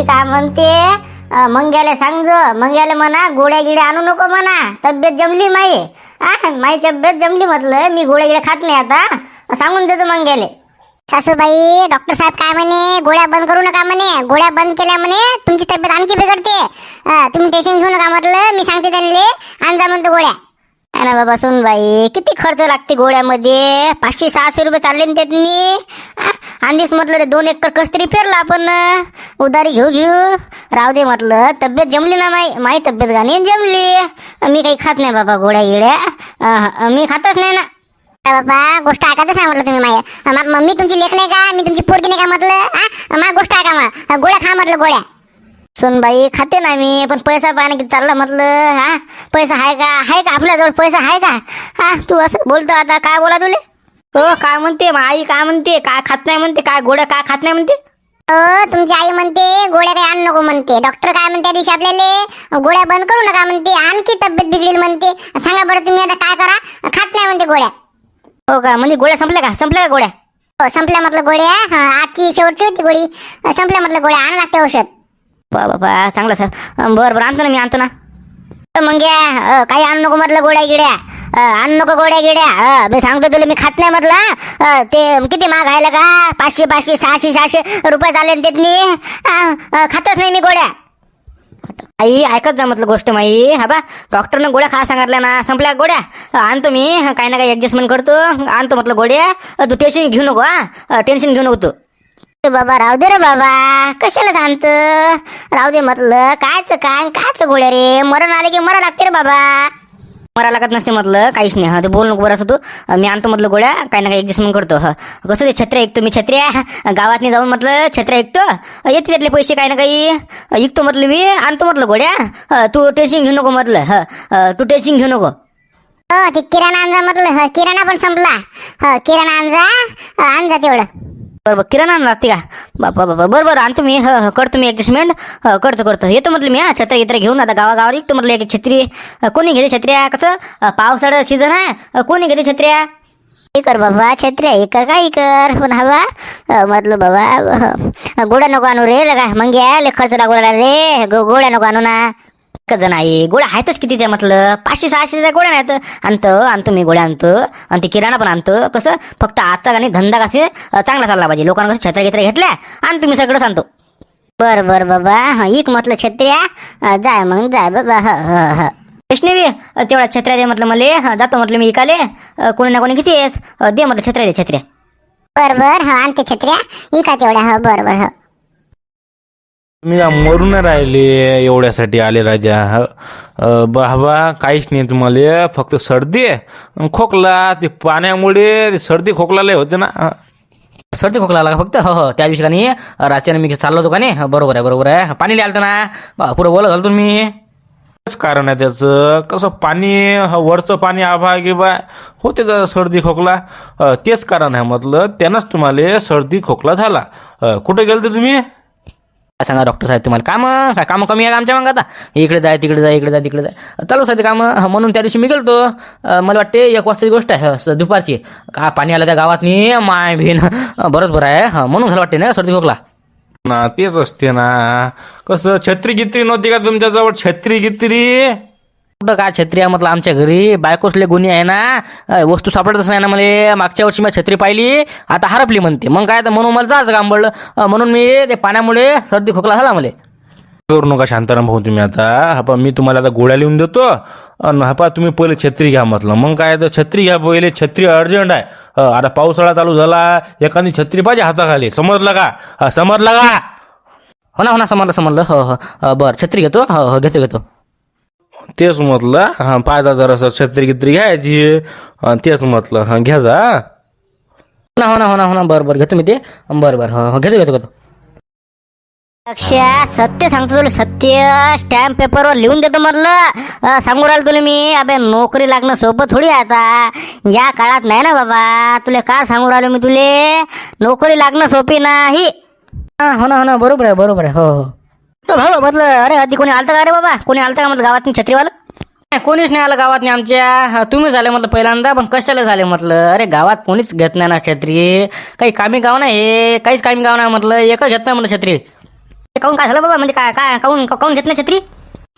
मी काय म्हणते, मंग्याला सांगजो, मंग्याला म्हणा गोळ्या गिड्या आणू नको म्हणा, तब्येत जमली माई. माई तब्येत जमली म्हटलं, मी गोळ्या गिड्या खात नाही आता, सांगून देतो मंग्याले. सासूबाई, डॉक्टर साहेब काय म्हणे, गोळ्या बंद करू नका म्हणे, गोळ्या बंद केल्या म्हणे तुमची तब्येत आणखी बिघडते. तुम्ही टेन्शन घेऊ नका म्हटलं, मी सांगते त्यांना आणजा म्हणतो गोळ्या. ना बाबा सुन बाई, किती खर्च लागते गोळ्यामध्ये, 500-600 रुपये चालले ना त्यांनी. आणलीस म्हटलं ते 2 एकर कस्तरी पेरला आपण, उधारी घेऊ राहू दे म्हटलं. तब्येत जमली ना माई तब्येत गाणी जमली. मी काही खात नाही बाबा गोळ्या गिड्या, मी खातच नाही ना. बाबा गोष्ट ऐकायचं नाही म्हटलं तुम्ही माय. मी तुमची लेख नाही का, मी तुमची पोरगी नाही का म्हटलं. मला गोष्ट ऐका मग, गोळ्या खा म्हटलं गोळ्या. सुन बाई खाते ना मी, पण पैसा पाहणं किती चालला म्हटलं. पैसा आहे का आपल्याजवळ, पैसा आहे का? तू असं बोलतो आता, काय बोला तुले? हो काय म्हणते आई, काय म्हणते, काय खात नाही म्हणते, काय गोळ्या काय खात नाही म्हणते? तुमची आई म्हणते गोळ्या काही आणू नको म्हणते. डॉक्टर काय म्हणते दिवशी आपल्याला, गोळ्या बंद करू नका म्हणते, आणखी तब्येत बिघडेल म्हणते. सांगा बरं तुम्ही आता काय करा, खात नाही म्हणते गोळ्या. हो का, म्हणजे गोळ्या संपल्या का गोळ्या? हो संपल्या म्हटलं गोळ्या. आजची शेवटची होती गोळी, संपल्या म्हटलं गोळ्या, आण लागते औषध. बाबा चांगलं सर, बरं आणतो ना, मी आणतो ना. मग घ्या, काही आणू नको म्हटलं गोळ्या गिड्या, आणू नको गोळ्या गिड्या. मी सांगतो तुला, मी खात नाही म्हटलं. ते किती महाग आहे का, 500 600 रुपये चालले त्यांनी, खातच नाही मी गोळ्या. आई ऐकत जा म्हटलं गोष्ट माई. हा बा डॉक्टरनं गोळ्या खा सांगितल्या ना, संपल्या गोळ्या. आणतो मी, काही ना काही ऍडजस्टमेंट करतो, आणतो म्हटलं गोळ्या. तू टेन्शन घेऊ नको, टेन्शन घेऊ नको तू. बाबा राहू दे रे बाबा, कशाला सांगत, राहू दे म्हटलं. कायच गोळ्या रे, मरण आले की मरा लागते रे बाबा, मरा लागत नसते म्हटलं, काहीच नाही. ते बोल नको बरं असं तू. मी आणतो म्हटलं गोळ्या, काही ना काही ऍडजस्टमेंट करतो. कसं ते छत्र्या ऐकतो मी, छत्र्या गावात जाऊन म्हटलं छत्र्या ऐकतो, येते त्यातले पैसे काही ना काही ऐकतो म्हटलं मी, आणतो म्हटलं गोळ्या. तू टेन्शन घेऊ नको म्हटलं, तू टेन्शन घेऊ नको. हो ते किराणा आणजा म्हटलं, किराणा पण संपला. किराणा आणजा तेवढं. बरोबर किराणा लागते का बापा बाबा, बरोबर आणतो मी. करतो मी ऍडजस्टमेंट, करतो येतो म्हटलं मी. छत्र्या घेऊन आता गावागावर येतो म्हटलं. एक छत्री कोणी घेते छत्र्या, कसं पावसाळ्याचा सीझन आहे, कोणी घेते छत्र्या. हे कर बाबा, छत्र्या एक काही कर, पण हवा म्हटलं बाबा गोळ्या नको आणू रे लगा, मग या खर्च लागू राहिला रे, गोळ्या नको आणू ना. जण आहे गोळ्या आहेतच कितीच्या म्हटलं, 500-600 गोळ्या नाहीत. आणतो मी गोळ्या आणतो, आणि ते किराणा पण आणतो. कसं फक्त आजचा आणि धंदा कसे चांगला चालला पाहिजे, लोकांना कसं छत्र्या घेतल्या आणि तुम्ही सगळं सांगतो. बरं बाबा, एक म्हटलं छत्र्या, जाय मग जाय बाबा. वैष्णवी तेवढा छत्र्या दे म्हटलं मला, जातो म्हटलं मी इकाले. कोणी ना कोणी किती आहेस, दे म्हटलं छत्र्या दे छत्र्या. बरं आणते छत्र्या, इका तेवढ्या. बरं मी मरून राहिले, एवढ्यासाठी आले राजा. बाबा काहीच नाही तुम्हाला, फक्त सर्दी खोकला, ते पाण्यामुळे सर्दी खोकला लय होते ना. सर्दी खोकला आला का फक्त? हो त्या दिवशी का नाही रात्रीने मी चाललो होतो का नाही. बरोबर आहे. पाणी लिहालतं ना, पुढे बोलत झालं मी. कारण आहे त्याचं, कसं पाणी वरचं पाणी आभा गिबा होते का सर्दी खोकला, तेच कारण आहे म्हटलं. त्यानंच तुम्हाला सर्दी खोकला झाला. कुठे गेलते तुम्ही? सांगा डॉक्टर साहेब, तुम्हाला काय काम कमी आहे का आमच्या मग? आता इकडे जाय तिकडे जाय चालू साहेब कामं. म्हणून त्या दिवशी मी गेलतो. मला वाटते 1 वाजताची गोष्ट आहे, दुपारची. का पाणी आलं त्या गावात नाही, माय भीन बरोबर आहे. म्हणून झालं वाटते ना सर्दी खोकला ना. तेच असते ना, कसं छत्री गित्री नव्हती का तुमच्याजवळ? छत्री गित्री कुठं काय छत्री आहे म्हटलं, आमच्या घरी बायकोसले गुन्हे आहे ना, वस्तू सापडतच नाही ना मला. मागच्या वर्षी मी छत्री पाहिली, आता हरपली म्हणते. मग काय तर म्हणून मला जायचं काम पडलं. म्हणून मी ते पाण्यामुळे सर्दी खोकला झाला मला. करू नका शांताराम भाऊ तुम्ही आता. हा मी तुम्हाला आता गोळ्या लिहून देतो, आणि हा तुम्ही पहिले छत्री घ्या म्हटलं. मग काय तर छत्री घ्या पहिले, छत्री अर्जंट आहे. आता पावसाळा चालू झाला, एखादी छत्री पाहिजे हाताखाली, समजलं का? समजलं का? हो ना समजलं. हो बरं छत्री घेतो. हो घेतो. तेच म्हटलं, पाहिजा जरासं छत्री गित्री घ्यायची, तेच म्हटलं घ्या जा. हो ना बरं घेतो मी ते. बरं हो घेतो. अक्षय सत्य सांगतो तुला, सत्य स्टॅम्प पेपरवर लिहून देतो म्हटलं. सांगू राहिलो तुला मी. अबे नोकरी लागणं सोपं थोडी आता, या काळात नाही ना बाबा. तुला काय सांगू राहिलो मी तुले, नोकरी लागणं सोपी नाही. हो ना बरोबर आहे. हो भाऊ म्हटलं, अरे आधी कोणी आलतं का रे बाबा? कोणी आलतं का म्हटलं गावात छत्रीवाला? कोणीच नाही आलं गावात नाही आमच्या. तुम्ही झाले म्हटलं पहिल्यांदा, पण कशाला झाले म्हटलं. अरे गावात कोणीच घेत नाही ना छत्री, काही कामी गाव नाही, काहीच कामी गाव नाही म्हटलं, एकच घेत नाही म्हटलं छत्री. काऊन काय झालं बाबा, म्हणजे काय काय काऊन काऊन घेत नाही छत्री?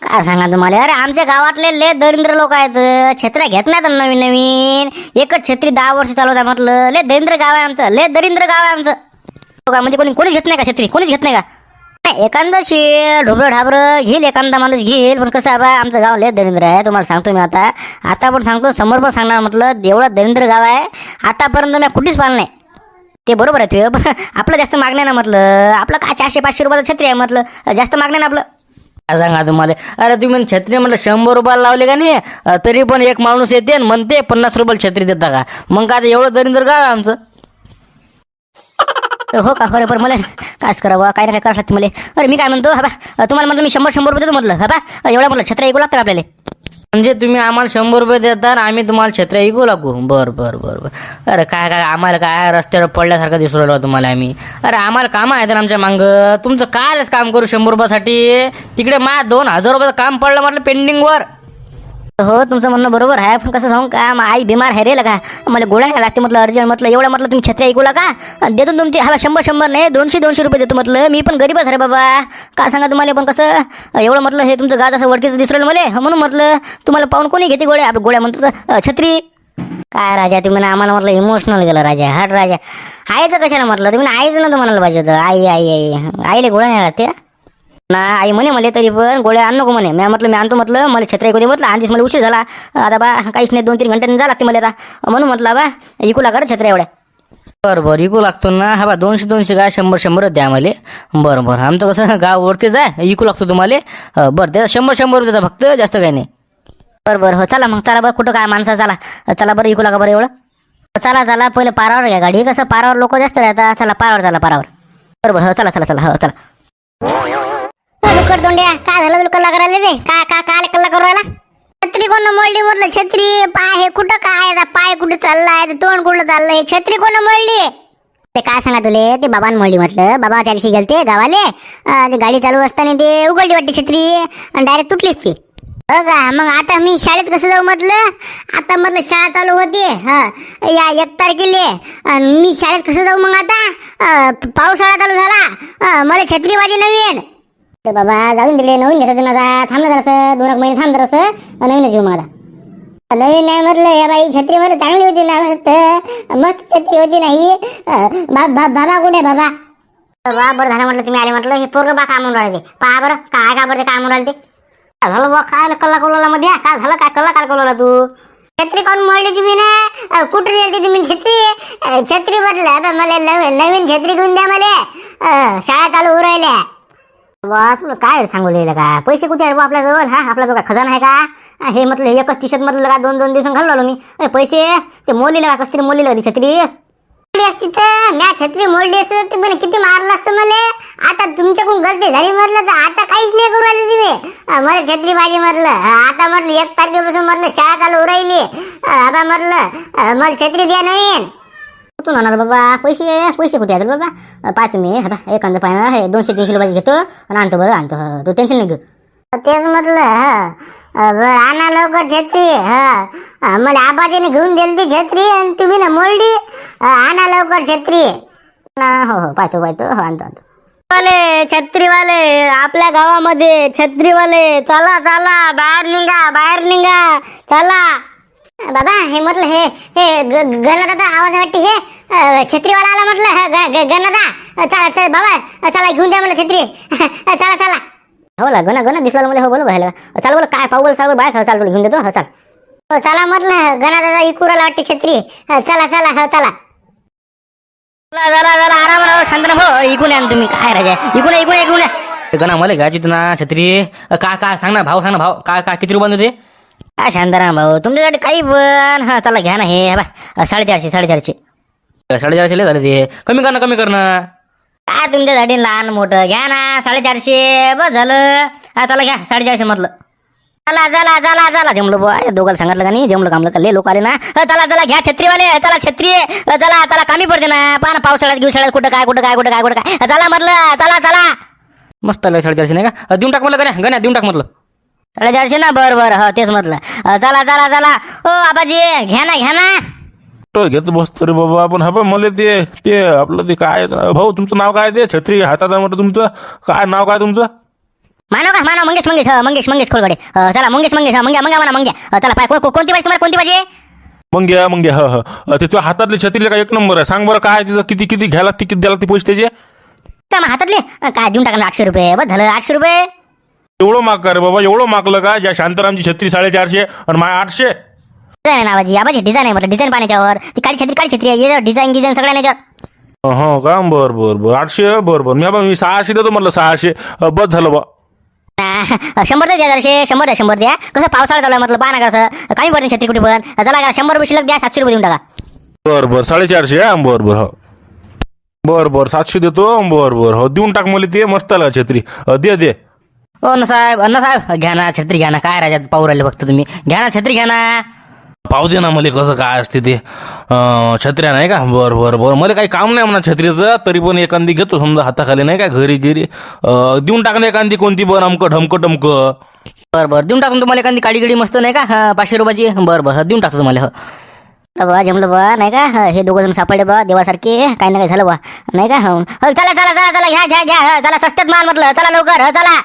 काय सांगा तुम्हाला, अरे आमच्या गावातले लय दरिद्र लोक आहेत, छत्र्या घेत नाहीत नवीन नवीन. एकच छत्री 10 वर्ष चालवत आहे म्हटलं. लय दरिद्र गाव आहे आमचं, लय दरिद्र गाव आहे आमचं. हो का, म्हणजे कोणीच घेत नाही का छत्री? कोणीच घेत नाही का? नाही, एखादा ढोबळं ढाबरं घेईल, एखादा माणूस घेईल, पण कसं आहे बा, आमचं गाव लय दरिद्र आहे. तुम्हाला सांगतो मी आता पण सांगतो, समोर पण सांगणार म्हटलं, एवढं दरिद्र गाव आहे. आतापर्यंत मी कुठेच पाहिलं नाही. ते बरोबर आहे ते, पण आपलं जास्त मागणे ना म्हटलं. आपलं काय 400-500 रुपयाचं छत्री आहे म्हटलं, जास्त मागणे ना आपलं. काय सांगा तुम्हाला, अरे तुम्ही छत्री म्हटलं 100 रुपयाला लावले का नाही, तरी पण एक माणूस येते आणि म्हणते 50 रुपयाला छत्री देता का? मग काय एवढं दरिद्र गाव आहे आमचं. हो का, बरोबर. मला कायच करावं, काय ना काय करावं लागतं मला. अरे मी काय म्हणतो, हा बा, तुम्हाला म्हटलं मी 100 रुपये देतो म्हटलं. हा बा, एवढा म्हटलं छत्र्या ऐकू लागतं आपल्याला. म्हणजे तुम्ही आम्हाला 100 रुपये देतात, आम्ही तुम्हाला छत्र्या ऐकू लागू? बरं. अरे काय आम्हाला काय रस्त्यावर पडल्यासारखं दिसू राहिलो तुम्हाला आम्ही? अरे आम्हाला कामं आहेत ना आमच्या मागं. तुमचं कायच काम करू 100 रुपयासाठी? तिकडे 2000 रुपयाचं काम पडलं म्हटलं पेंडिंगवर. हो, तुमचं म्हणणं बरोबर आहे, पण कसं सांगू का, आई बिमार आहे रे लगा, मला गोळ्या नाही लागते म्हटलं अर्जंट. म्हटलं एवढं म्हटलं तुम्ही छत्री ऐकू का? देतो तुमची, हा 100 नाही 200 रुपये देतो म्हटलं. मी पण गरीबच आहे बाबा, काय सांगा तुम्हाला. पण कसं एवढं म्हटलं, हे तुमचं गाव असं वडकीचं दिसू राहिलं मला, म्हणून म्हटलं तुम्हाला पाहून कोणी घेते गोळ्या. गोळ्या म्हणतो छत्री. काय राजा तुम्ही आम्हाला म्हटलं इमोशनल गेलं राजा. हट राजा, आईचं कशाला म्हटलं तुम्ही? आईचं ना तुम्हाला पाहिजे होतं. आईले गोळ्या नाही लागते ना. आई म्हणे मला तरी पण गोळ्या आण नको म्हणे. मी म्हटलं मी आणतो म्हटलं, मला छत्री ऐकू दे म्हटलं. आणखीच मला उशीर झाला आता बा, काहीच नाही 2-3 घंट्यांनी जा लागते मला आता, म्हणून म्हटलं बा ऐकू लागा छत्र्या एवढ्या. बरं इकू लागतो ना. हा बा 200 काय 100 द्या आम्हाला. बरं आमचं कसं गाव ओळखीच आहे, इकू लागतो तुम्हाला. बरं त्याचा 100 रुपये देता फक्त, जास्त काही नाही. बरं हो, चला मग, चला बरं. कुठं काय माणसं, चला बरं, इकू लागा बरं एवढं. चला पहिले पारावर घ्या गाडी, कसं पारावर लोक जास्त राहतात. चला पारावर. बरोबर हो, चला हो चला. लुकर तोंड्या, काय झालं तुला कल्ला करायला रे? काय कल्ला करू राहिला? छत्री कोण मोडली म्हटलं? छत्री पाय हे कुठं काय, पाय कुठं चाललाय, तोंड कुठं चाललंय, छत्री कोण मोडली? ते काय सांगा तुले, ते बाबांनी मोडली म्हटलं. बाबा त्या दिवशी गेलते गावाले, ते गाडी चालू असताना ते उघडली वाटते छत्री आणि डायरेक्ट तुटलीच ती. हो का, मग आता मी शाळेत कसं जाऊ म्हटलं? आता म्हटलं शाळा चालू होती या 1 तारखेला, मी शाळेत कसं जाऊ? मग आता पावसाळा चालू झाला, मला छत्री पाहिजे नवीन. ते बाबा जाऊन तिकडे नवीन घेतात ना, आता थांब ना जरासं, 2 महिने थांब जरासं, नवीनच घेऊ मला. नवीन नाही म्हटलं, या बाई छत्री म्हटलं चांगली होती ना, मस्त छत्री होती नाही. बाबा कुठे बाबा? बरं झालं म्हटलं तुम्ही आले. म्हटलं हे पोरग बा काय म्हणून राहिले, पहा बरं काय बरं ते काय म्हणून राहिले ते. काय झालं बा, काय कल्ला कळवला मध्ये? काय झालं, काय कल्ला काय कळवला तू? छत्री कोण मोडली तुम्ही ना? कुठे नेलती तुम्ही छत्री म्हटलं मला नवीन छत्री घेऊन द्या मला, शाळा चालू होऊ राहिल्या. बा तुला काय सांगू लिहिलं का? पैसे कुठे आहे बा आपल्याजवळ? हा आपला जो काय खजाना आहे का? हे म्हटलं एकच टी-शर्ट म्हटलं का 2 दिवसांनी घालून आलो मी. पैसे ते मोडलेलं का? कसं तरी मोडलेलं होती छत्री. असती तर म्या छत्री मोडली असती तर तुम्ही किती मारलं असतं मला. आता तुमच्याकडून गलती झाली म्हटलं तर आता काहीच नाही करू राहिले तुम्ही. मला छत्री पाहिजे म्हटलं. आता म्हटलं 1 तारखेपासून म्हटलं शाळा चालू होऊ राहिली. आता म्हटलं मला छत्री द्या नवीन. कुठून आणणार बाबा? पैसे कुठे आहेत बाबा? पाच तुम्ही एखादं पाहिजे हे 200-300 रुपयाची घेतो आणि आणतो. बरं आणतो, तू टेन्शन नाही घेऊ. तेच म्हटलं आणा लवकर छत्री. मला आबाजीने घेऊन दिली ती छत्री आणि तुम्ही ना मोडली. आणा लवकर छत्री. हो पाहतो हो आणतो. छत्रीवाले आपल्या गावामध्ये छत्रीवाले, चला बाहेर निघा चला. बाबा हे म्हटलं हे गणदादा आवाज वाटते, हे छत्रीवाला आला म्हटलं. गणदा चला बाबा, चला घेऊन द्या मला छत्री. चला हो ला गणा दिसला मला. हो बोला बाहेर चाल, बोला काय पाहू, बोला चाल बाहेर चाल, घेऊन देतो. हो चाल. हो चला म्हटलं, गणदादा इकुराला वाटते छत्री. चला हो चला. जरा आराम शांत हो. इकून या तुम्ही. काय राजा इकून या. गणा मला घ्यायची होती ना छत्री. काय सांग ना भाव, काय किती रुपये होते? काय शांताराम भाऊ, तुमच्यासाठी काही पण. हा चला घ्या ना. हे बा 450. 450 लय झाले ते. कमी करणं. काय तुमच्यासाठी लहान मोठं घ्या ना. 450 बस झालं. हा चला घ्या 450 म्हटलं. चला जमलो बुवा. दोघांना सांगितलं का नाही, जमलं कामलं का? लय लोक आले ना. चला घ्या छत्रीवाले. चला छत्री. चला कामी पडते ना. पहा ना पावसाळ्यात घेऊ कुठं काय. चला म्हटलं. चला मस्त आलं 450 नाही का? देऊन टाक म्हटलं गण्या देऊन टाक म्हटलं. 450 ना. बरं हो तेच म्हटलं. चला. हो आबाजी घ्या ना. घेत बसतो रे बाबा आपण. हा बा मला ते ते आपलं ते काय भाऊ तुमचं नाव काय ते छत्री हातात आहे म्हटलं तुमचं काय नाव काय तुमचं? मानव मंगेश मंगेश खोलगडे. चला मंगेश मंग्या म्हणा मंग्या. चला पाय कोणती पाहिजे तुम्हाला कोणती पाहिजे? मग ते तुझ्या हातातली छत्रीला काय एक नंबर आहे. सांग बरं काय तिचं किती किती घ्यायला लागते किती द्यायला लागते पैसे त्याचे? त्या मग हातातले काय देऊन टाका 800 रुपये बस झालं 800 रुपये. एवढं माग का रे बाबा एवढं मागलं का? ज्या शांतारामची छत्री 450 आणि माझ्या 800. डिझाईन आहे नावाजी आबाजी डिझाईन आहे म्हटलं डिझाईन पाण्याच्यावर ती काळी छत्री आहे डिझाईन गिझाईन सगळ्या याच्यावर. हो का बरं 800 बरं मी 600 देतो म्हटलं 600 बस झालं बा. 100 द्या जराशे 100 द्या कसं पावसाळा चालू आहे म्हटलं पाहा ना कसं काही पडते छत्री कुठे पण चला 100 रुपये शिल्लक द्या 700 रुपये देऊन टाका. बरं 450 बरं हो बरं 700 देतो बरं हो देऊन टाक मला ते मस्त आला छत्री दे. हो अण्णासाहेब घ्या ना छत्री घ्या ना काय राजा पाहू राहिले फक्त तुम्ही घ्या ना छत्री घ्या ना. पाहू दे ना मला कसं काय असते ते छत्र्या नाही का बरं मला काही काम नाही म्हणा छत्रीचं तरी पण एखादी घेतो समजा हाताखाली नाही का घरी देऊन टाकणं एखादी कोणती बरं अमकं ढमकं. बरं देऊन टाकून तुम्हाला एखादी काळी गिडी मस्त नाही का 500 रुपयाची. बरं देऊन टाकतो तुम्हाला. हो बा जमलं बा नाही का हे दोघं जण सापडले बा देवासारखे काही ना काही झालं बा नाही का. चला घ्या चला स्वस्तात माल म्हटलं चला लवकर चला.